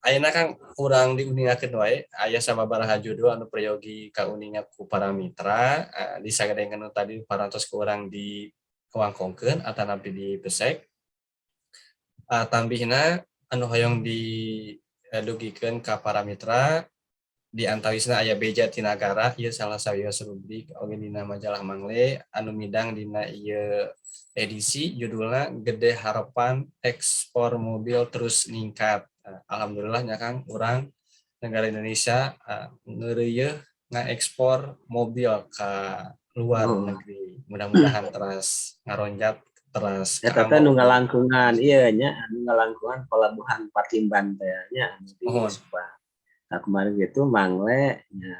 Ayeuna kan urang diuningakeun wae aya sababaraha judul anu prayogi kauningat ku para mitra disagadengan tadi parantos ku urang di wangkongkeun atanapi di Besek. Tambihna anu hoyong didugikeun ka para mitra di antawisna aya Beja ti Nagara ieu salah sawios rubrik oge dina majalah Mangle anu midang dina ieu edisi judulna Gede Harapan Ekspor Mobil Terus Ningkat. Alhamdulillah nya Kang urang negara Indonesia ngeureuyeuh ngaekspor mobil ka luar Oh, negeri. Mudah-mudahan teras ngaronjat teras eta teh nu kaanggo di ngalangkungan ieu nya anu ngalangkungan pelabuhan Patimban teh nya anu di mohon. Subang. Nah, kemarin gitu Mangle nya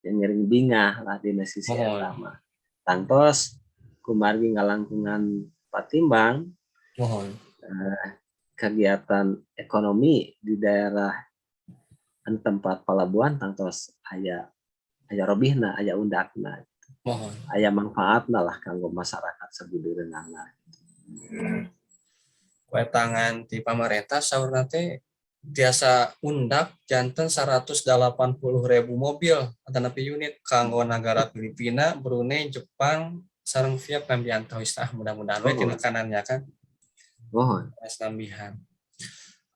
yang ngering bingah lah di sisi eta Mohon. mah. Tangtos kumargi ngalangkungan Patimban Mohon. kegiatan ekonomi di daerah tempat pelabuhan tangtos aya robihna aya undakna Mohon. aya manfaatna lah kanggo masyarakat sabudureunana. Wetangan ti pamarentah saurna teh tiasa undak janten 180.000 mobil atanapi unit kanggo nagara Filipina, Brunei, Jepang, sareng Vietnam diantawis mudah-mudahan we Oh, tinekanannya kan oh, as nambihan.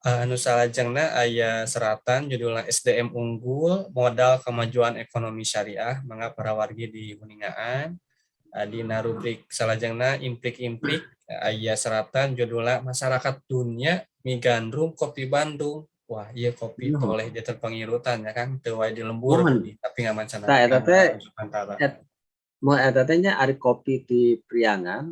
Anu salajengna aya seratan judulna SDM unggul modal kemajuan ekonomi syariah mangga para wargi di Kuningaan. Dina rubrik salajengna implik-implik aya seratan judulna masyarakat dunia migandrung kopi Bandung. Wah, iya kopi teh oleh dia terpengirutan ya kan teu wae di lembur mohon. tapi ngamancanna Tah eta teh Nusantara. eta teh nya ari kopi ti Priangan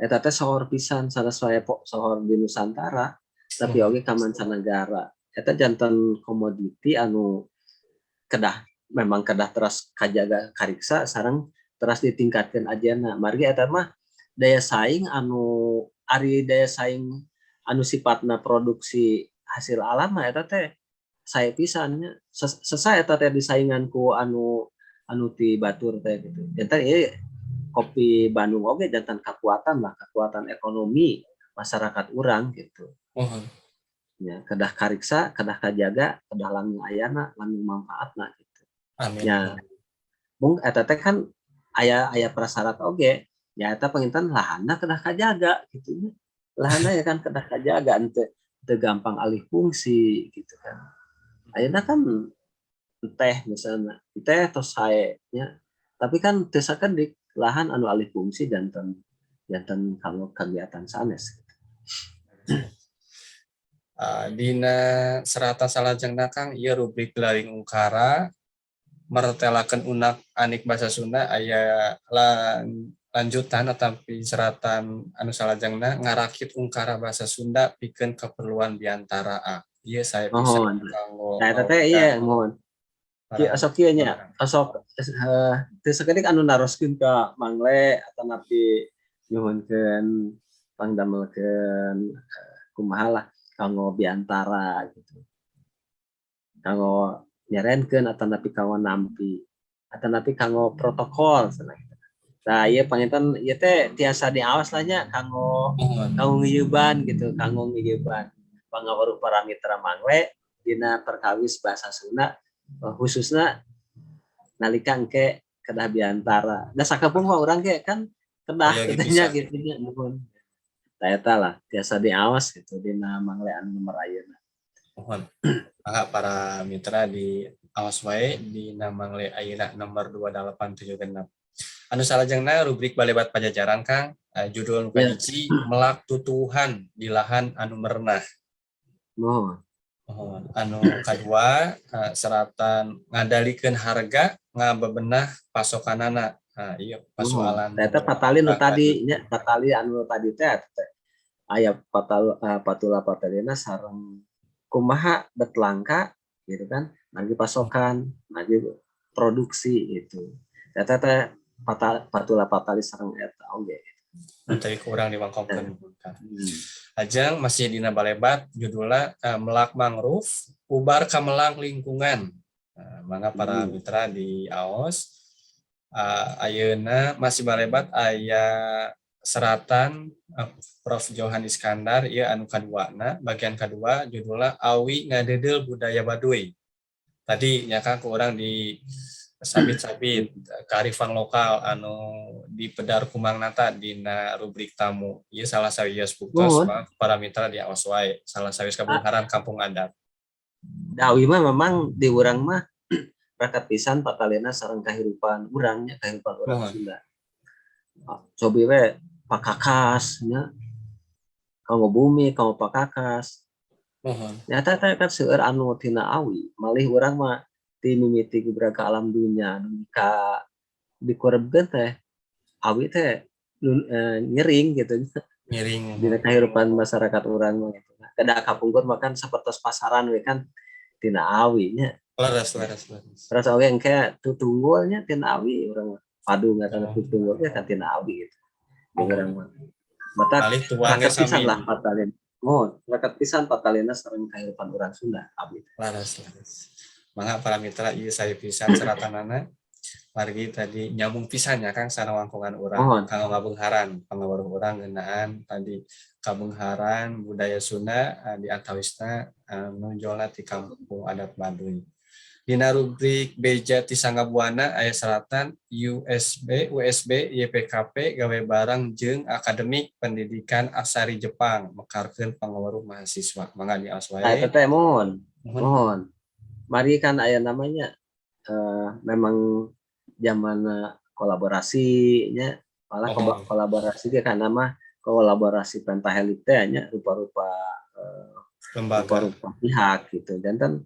eta teh sohor pisan saraswaya sohor di Nusantara tapi oge ka mancanagara. Eta janten komoditi anu kedah memang kedah teras kajaga kariksa sareng teras ditingkatkeun ajeuna. Margi eta mah daya saing anu ari daya saing anu sifatna produksi hasil alam mah eta teh sae pisan nya. Sesae eta teh disaingan ku anu ti batur teh gitu. Jantan ieu kopi Bandung oge jantan kekuatan lah, kekuatan ekonomi masyarakat urang gitu. Ya, kedah kariksa, kedah kajaga, kedah langgeng ayana, langgeng manfaatna gitu. Amin. Ya, mung eta teh kan aya prasyarat oge. Ya eta penginten lahanna kedah kajaga gitu. Lahanna ya kan kedah kajaga teu gampang alih fungsi gitu kan. Ayeuna kan teh misalnya, teh tos sae nya. Tapi kan teu sakedik lahan anu alih fungsi janten kanggo kegiatan sanes. Dina serata salajengna Kang ieu rubrik Laring Ungkara martelakeun unak anik basa Sunda aya lanjutan atapi seratan anu salajengna ngarakit ungkara basa Sunda pikeun keperluan biantara ieu sae pisan Mohon. kanggo Nah eta teh iya mohon. para Asok kieu nya, asok teu sakedik anu naroskeun ka Mangle atanapi nyuhunkeun pangdamelkeun kumaha lah kanggo biantara gitu. Kanggo nyarenkeun atanapi kanggo nampi atanapi kanggo protokol cenah. Nah, ieu panginten ieu teh tiasa diawas lah nya kanggo ngiyeuban gitu, kanggo ngiyeuban pangaweruh para mitra Mangle dina perkawis basa Sunda khususna nalika engke kedah biantara. Da sakeupeung mah urang ge kan kedah kitanya gitu nya nuhun. Tah eta lah tiasa diawas gitu dina Mangle anu nomor ayeuna. Mohon para mitra di awas wae di Mangle ayeuna nomor 2876. Anu salajengna rubrik Balebat Pajajaran Kang, judul kahiji Melak Tutuhan di Lahan Anu Merenah. Anu kadua seratan ngadalikeun harga ngabebenah pasokanana. Iya persoalan. Eta patali nu tadi nya, patali anu tadi teh aya patula patalina sareng kumaha bet langka gitu kan, lagi pasokan, lagi produksi gitu. Eta teh patula patali sareng eta oge. Tadi kurang diwangkongkeun. Ajang masih dina Balebat judulna Melak Mangrove ubar ka melang lingkungan. Mangga para mitra di AOS ayeuna masih balebat aya seratan Prof. Johan Iskandar ieu anu kaduana, bagian kedua judulnya Awi Ngadedel Budaya Baduy. Tadi nya kan ku urang di sabit-sabit kearifan lokal anu dipedar kumang nata dina rubrik tamu. Ieu salah sawios buktos para mitra di AOS wae, salah sawios kabungharan kampung adat. Dawi mah memang di urang mah rakat pisan patalena sareng kahirupan urangnya, kahirupan urang Sunda. Cobi we pakakas nya, kanggo bumi, kanggo pakakas. Nyata teh kan seueur anu tina awi, malih urang mah ti mimiti gebraga alam dunya anu ka dikurebkeun teh awi teh nyering gitu. Nyering Dina kahirupan masyarakat urang mah gitu. Kada kapungkur makan sapertos pasaran we kan tina awi nya. Laras. Terus oge engke tutunggulnya tina awi urang padu ngaranna tutunggul kan tina awi gitu. Urang mah. Mata rakat pisan lah patalina. Rakat pisan patalina sareng kahirupan urang Sunda awi. Laras. Mangga para mitra ieu saya pisan seratanana. Margi tadi nyambung pisannya Kang sareng wangkungan urang kanggo ngabungharan pangaweruh urang ngeunaan tadi kabungharan budaya Sunda di antawisna nunjolna ti kampung adat Baduy. Dina rubrik beja ti Sanggabuana aya seratan USB, YPKP gawe barang jeung akademik pendidikan Asari Jepang mekarkeun pangaweruh mahasiswa. Mangga di AOS wae. Eta teh mohon. Mari kan aya namanya memang zaman kolaborasinya malah kolaborasi dia kan nama kolaborasi pentahelik teh nya rupa-rupa pihak gitu dan kan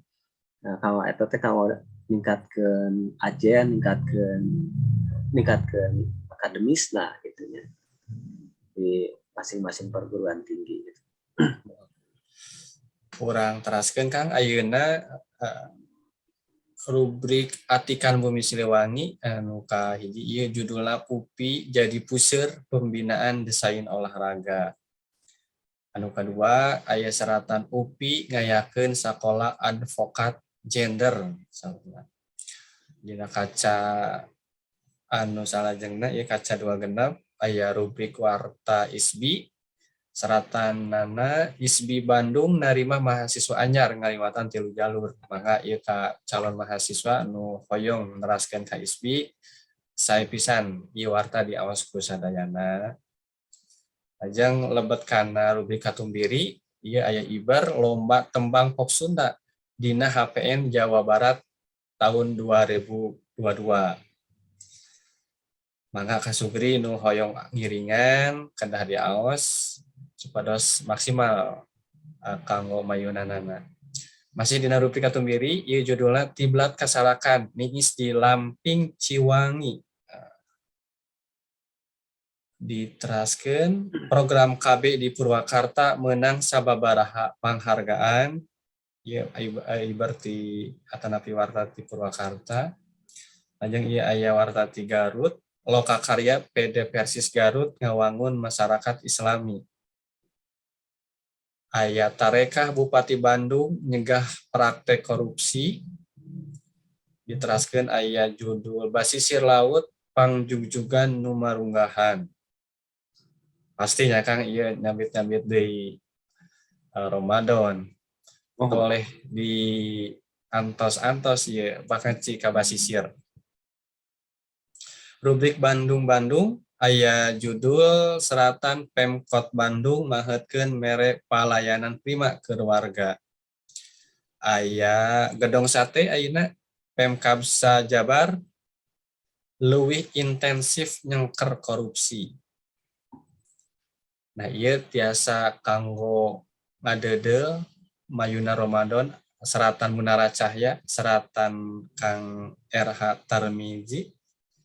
kalau eta teh kalau ningkatkeun ajen ningkatkeun akademisna gitu nya di masing-masing perguruan tinggi gitu. Urang teraskeun Kang ayeuna rubrik Atikan Bumi Siliwangi anu kahiji ieu judulna UPI jadi puseur pembinaan desain olahraga. Anu kadua aya seratan UPI ngayakeun sakola advokat gender. Dina kaca anu salajengna ieu kaca 26 aya rubrik Warta ISBI seratanana ISBI Bandung narima mahasiswa anyar ngaliwatan 3 jalur. Maka ieu ka calon mahasiswa anu hoyong neraskeun ka ISBI sae pisan ieu warta di awas ku sadayana. Ajeng lebet kana rubrik Katumbiri ieu aya ibar lomba tembang pop Sunda dina HPN Jawa Barat tahun 2022. Mangga kasugri nu hoyong ngiringan kedah di aos supados maksimal kanggo mayunanana. Masih dina rubrik Katumbiri ieu judulna Tiblat Kasalakan Niis di Lamping Ciwangi. Diteraskeun program KB di Purwakarta menang sababaraha panghargaan ieu ibar ti atanapi warta ti Purwakarta. Lajeng ieu aya warta ti Garut Lokakarya PD Persis Garut ngawangun masyarakat Islami. Aya Tarekah Bupati Bandung nyegah praktek korupsi. Diteraskeun aya judul Basisir Laut Pangjugjugan Nu Marunggahan. Pastinya Kang ieu nyambit-nyambit deui Ramadan. Boleh di antos-antos ieu bakanci ka basisir. Rubrik Bandung aya judul seratan Pemkot Bandung mahetkeun mere palayanan prima keur warga. Aya Gedong Sate ayeuna Pemkabsa Jabar leuwih intensif nyengker korupsi. Nah ieu tiasa kanggo ngadedel mayuna Ramadan seratan Munara Cahya, seratan Kang RH Tarmizi,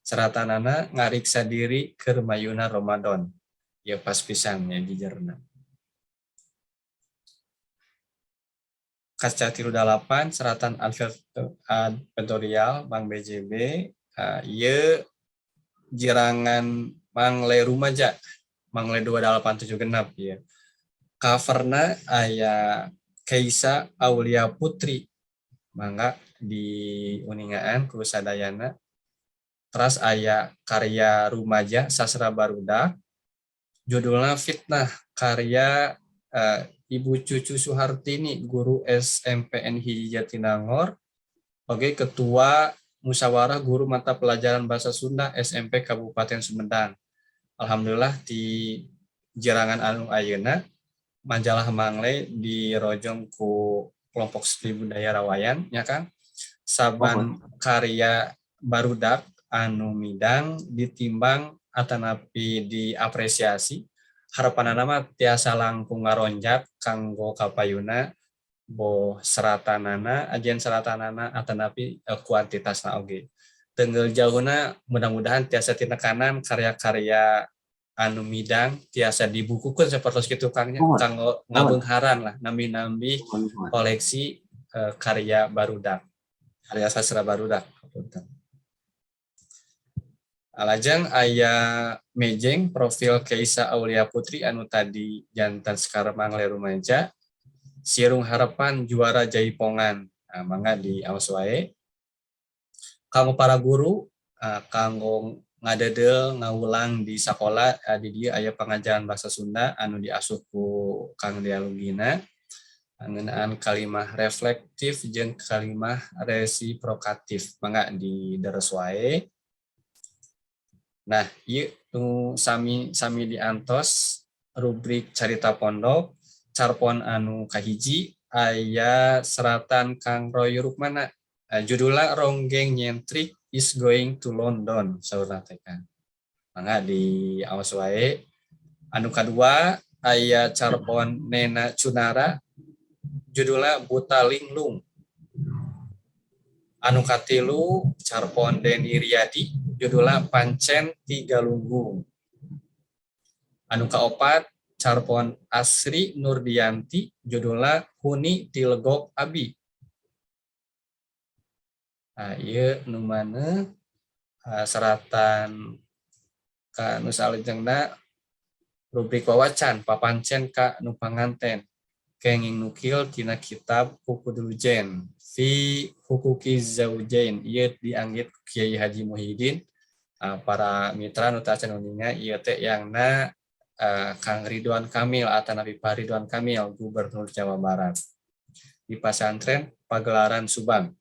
seratanana ngariksa diri keur mayuna Ramadan. Ya pas pisan ya di jerna. Kaca 38 seratan advertorial Bang BJB ieu jirangan Mangle Rumaja Mangle 2876 ya. Coverna aya Keisa Aulia Putri. Mangga di uningaan ku sadayana. Terus aya karya rumaja sastra barudak judulnya Fitnah karya Ibu Cucu Suhartini guru SMPN Hiji Jatinangor sebagai ketua musyawarah guru mata pelajaran bahasa Sunda SMP Kabupaten Sumedang. Alhamdulillah di jerangan anu ayeuna majalah Mangle dirojong ku kelompok studi budaya Rawayan ya kan saban karya barudak anu midang ditimbang atanapi diapresiasi harapanana mah tiasa langkung ngaronjak kanggo kapayuna bo seratanana ajian seratanana atanapi kuantitasna oge tenggel jauhna mudah-mudahan tiasa tinekanan karya-karya anu midang tiasa dibukukeun sapertos kitu kangnya kanggo ngabeungharan lah nambi-nambi koleksi karya barudak karya sastra barudak. Alajeng aya mejeng profil Keisa Aulia Putri anu tadi jantan sekarang Mangle Rumaja Sirung Harapan juara Jaipongan. Nah, mangga di aos wae. Kanggo para guru kanggo ngadedel ngaulang di sekolah di dieu aya pengajaran bahasa Sunda anu diasuh ku Kang Dialugina ngeunaan kalimah reflektif jeung kalimah resiprokatif. Mangga di deres wae. Nah, ieu nu sami diantos rubrik carita pondok carpon anu kahiji aya seratan Kang Roy Rukmana judulna Ronggeng Nyentrik is Going to London saurna teh kan. Mangga di aos wae. Anu kadua aya carpon Nena Cunara judulna Buta Linglung. Anu katilu carpon Deni Riyadi judulna Pancen Tiga Lunggung. Anu kaopat carpon Asri Nurdianti judulna Huni Tilegok Abi. Nah, ieu nu maneh seratan ka nu salajengna rubrik wawacan papancen ka nu panganten kenging nukil tina kitab Hukudul fi Hukuki Zaujain ieu dianggit Kiai Haji Muhyiddin. Para mitra nu tacan uninga ieu teh yangna Kang Ridwan Kamil atanapi Pak Ridwan Kamil Gubernur Jawa Barat di Pasantren Pagelaran Subang.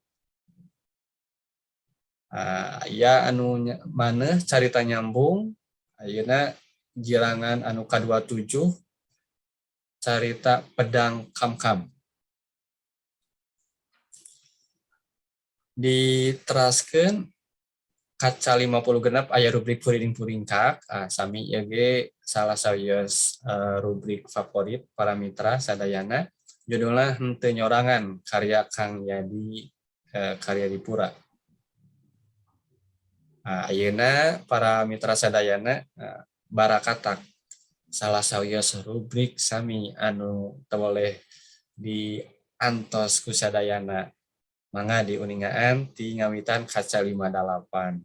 Ya anu maneh carita nyambung ayeuna jirangan anu ka-27 carita Pedang Kamkam. Diteraskeun kaca 50 genep aya rubrik puring-puringkak sami ieu ge salah sawios rubrik favorit para mitra sadayana judulna Henteu Nyorangan karya Kang Yadi karya Dipura. Ayeuna para mitra sadayana barakatak salah sawios rubrik sami anu teu boleh diantos ku sadayana mangga diuningaan ti ngawitan kaca 58.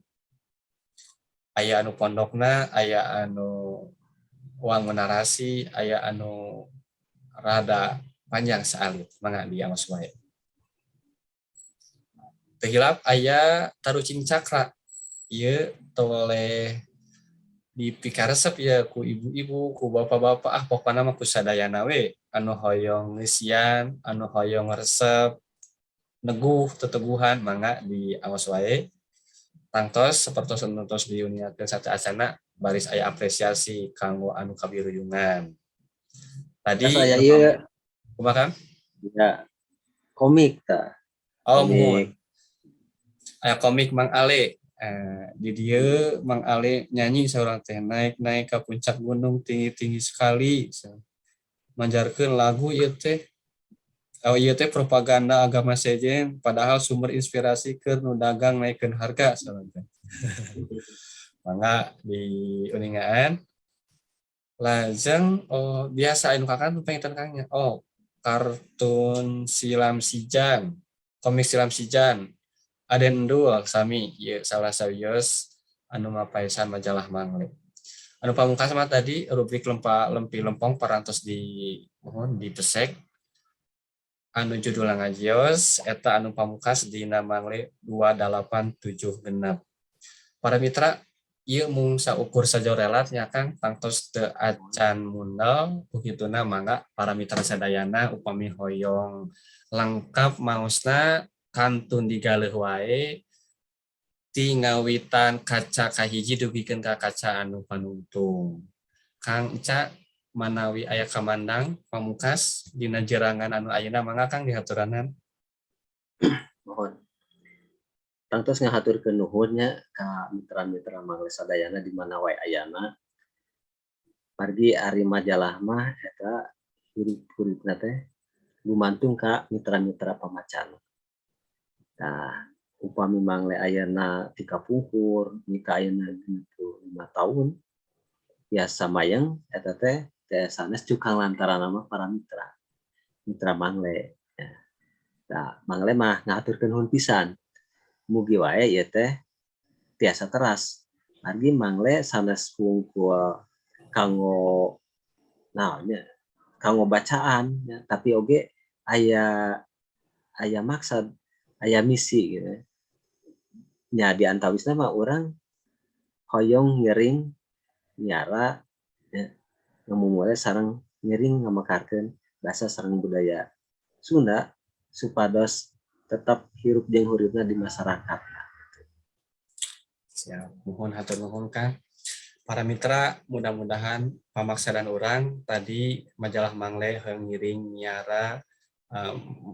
Aya anu pondokna, aya anu wangun narasi, aya anu rada panjang saalit mangga di aos wae. Teu hilap aya Tarucing Cakra. Ieu teu boleh dipikaresep ya ku ibu-ibu, ku bapak-bapak, pokona mah ku sadayana we anu hoyong ngeusian, anu hoyong resep, neguh teteguhan mangga di aos wae. Tangtos sapertos nontos diuniakeun saca-acana baris aya apresiasi kanggo anu kabiruyungan. Tadi saya ieu kumaha? Ya, komik ta. Oh, mun. Aya komik Mang Ale. Di dieu Mang Ale nyanyi saurang teh naik-naik ka puncak gunung tinggi-tinggi sekali. Manjarkeun lagu ieu teh. Oh iya teh propaganda agama sejen padahal sumber inspirasi keur nu dagang naikkeun harga saurang. Mangga di uningaan. Lajeng biasa anu kakak tuh pengen kangnya. Kartun Silam Sijan, komik Silam Sijan. Aden Endul sami ieu salah sawios anu mapaesan majalah Mangle. Anu pamungkas mah tadi rubrik lempi lempong parantos di pesek. anu judul ngajios eta anu pamungkas dina mangle 2876. Para mitra, ieu mung saukur sajorelatnya Kang tangtos teu acan mundal begituna mangga para mitra sadayana upami hoyong lengkap maosna kantun digaleuh wae ti ngawitan kaca kahiji dugikeun ka kaca anu panuntung. Kang Ica manawi aya kamandang pamungkas dina jerangan anu ayeuna mangga Kang dihaturanan. Mohon. Tangtos ngahaturkeun nuhunnya ka mitra-mitra mangle sadayana di mana wae ayana. Margi ari majalah mah eta hurup-hurupna teh gumantung ka mitra-mitra pamacan. Nah, upami mangle ayeuna tika pungkur, nika ayeuna 25 tahun, biasa mayeng eta teh sanes cukang lantaran nama para mitra mangle. Nah, mangle mah ngaturkeun nuhun pisan. Mugi wae ieu teh tiasa teras. Margi mangle sanes hungkul kanggo naonnya kanggo bacaan ya, tapi oge aya maksud, aya misi gitu. Nya di antawisna mah urang hoyong ngiring nyara ya, ngamumule sareng ngiring ngamakarkeun basa sareng budaya Sunda supados tetap hirup jeung huripna di masyarakat. Siap, mohon hatur nuhun Kang. Para mitra, mudah-mudahan pamaksadan orang tadi majalah Mangle ngiring nyara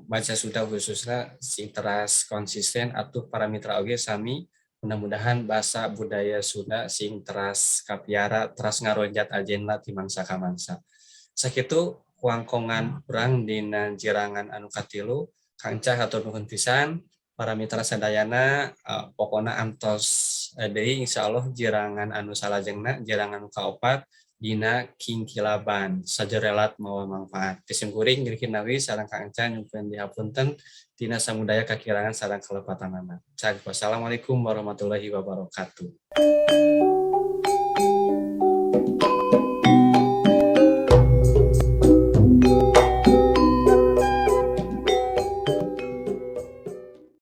baca Sunda khususnya sing teras konsisten atuh para mitra oge sami mudah-mudahan bahasa budaya Sunda sing teras kapiara teras ngaronjat agenda ti mangsa ka mangsa. Sakitu kuangkongan urang dina jerangan anu katilu Kang Cah hatur nuhun pisan. Para mitra sadayana pokona antos deui insyaallah jerangan anu salajengna jerangan kaopat dina Kingkilaban sajorelat mawa manfaat. Tisim kuring ngirikeun nawi sareng Kang Encan nyumpun dihapunten dina samudaya kakirangan sareng kalepatanana. Cak wassalamualaikum warahmatullahi wabarakatuh.